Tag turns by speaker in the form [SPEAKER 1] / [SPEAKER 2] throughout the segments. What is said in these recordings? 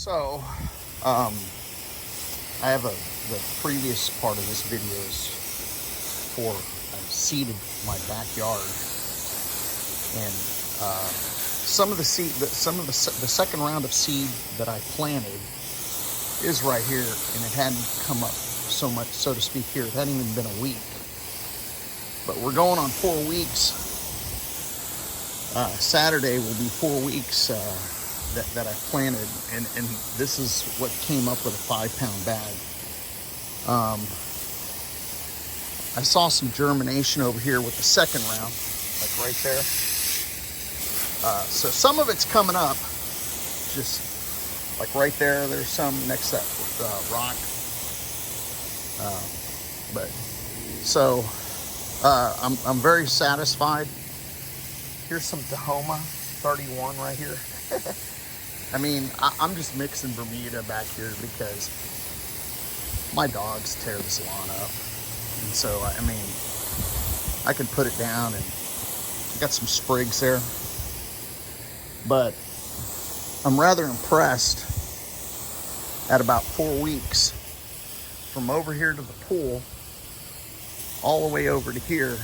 [SPEAKER 1] So, I have the previous part of this video is for I've seeded my backyard, and some of the second round of seed that I planted is right here, and it hadn't come up so much, so to speak, here. It hadn't even been a week, but we're going on 4 weeks. Saturday will be 4 weeks that I planted, and this is what came up with a 5-pound bag. I saw some germination over here with the second round, like right there. So some of it's coming up, just like right there. There's some next to that rock. But so I'm very satisfied. Here's some Tahoma 31 right here. I mean, I'm just mixing Bermuda back here because my dogs tear this lawn up. And so, I mean, I could put it down, and got some sprigs there. But I'm rather impressed at about 4 weeks from over here to the pool all the way over to here.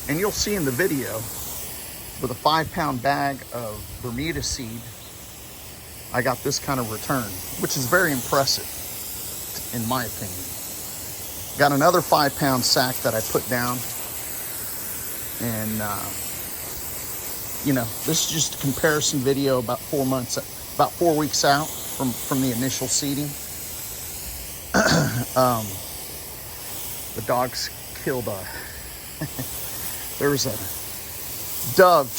[SPEAKER 1] And you'll see in the video, with a 5-pound bag of Bermuda seed, I got this kind of return, which is very impressive, in my opinion. Got another 5-pound sack that I put down, and you know, this is just a comparison video about 4 weeks out from the initial seeding. The dogs killed there was a dove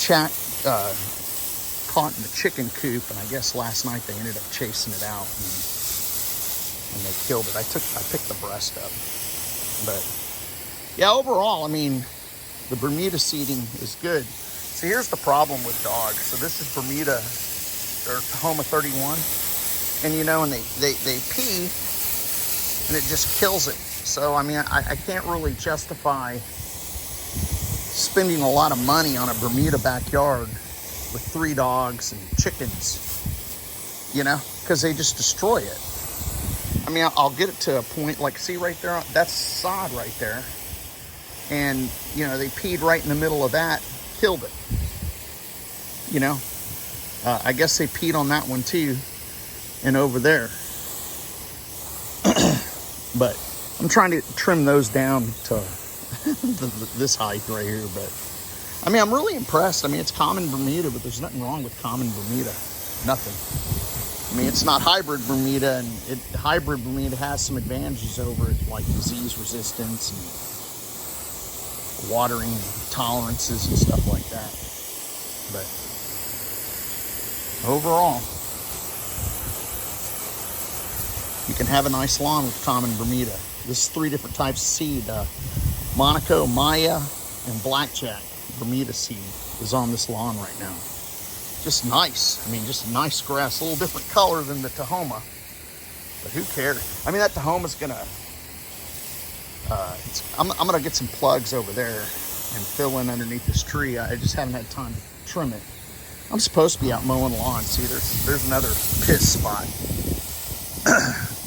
[SPEAKER 1] caught in the chicken coop, and I guess last night they ended up chasing it out, and they killed it. I picked the breast up. But yeah, overall, I mean, the Bermuda seeding is good. So here's the problem with dogs. So this is Bermuda, or Tahoma 31, and you know, and they pee, and it just kills it. So I mean, I can't really justify spending a lot of money on a Bermuda backyard with 3 dogs and chickens, you know, because they just destroy it. I mean, I'll get it to a point, like, see right there, that's sod right there. And, you know, they peed right in the middle of that, killed it. You know, I guess they peed on that one too, and over there. But I'm trying to trim those down to this height right here. But I mean, I'm really impressed. I mean, it's common Bermuda, but there's nothing wrong with common Bermuda. Nothing. I mean, it's not hybrid Bermuda, and hybrid Bermuda has some advantages over it, like disease resistance and watering tolerances and stuff like that. But overall, you can have a nice lawn with common Bermuda. This is 3 different types of seed. Monaco, Maya, and Blackjack Bermuda seed is on this lawn right now. Just nice. I mean, just nice grass. A little different color than the Tahoma, but who cares? I mean, that Tahoma's gonna I'm gonna get some plugs over there and fill in underneath this tree. I just haven't had time to trim it. I'm supposed to be out mowing lawns. See, there's another piss spot.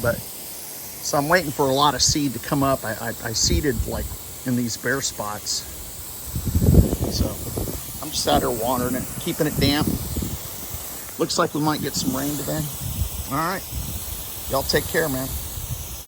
[SPEAKER 1] But so I'm waiting for a lot of seed to come up. I seeded like in these bare spots, so I'm just out here watering it, keeping it damp. Looks like we might get some rain today. All right, y'all take care, man.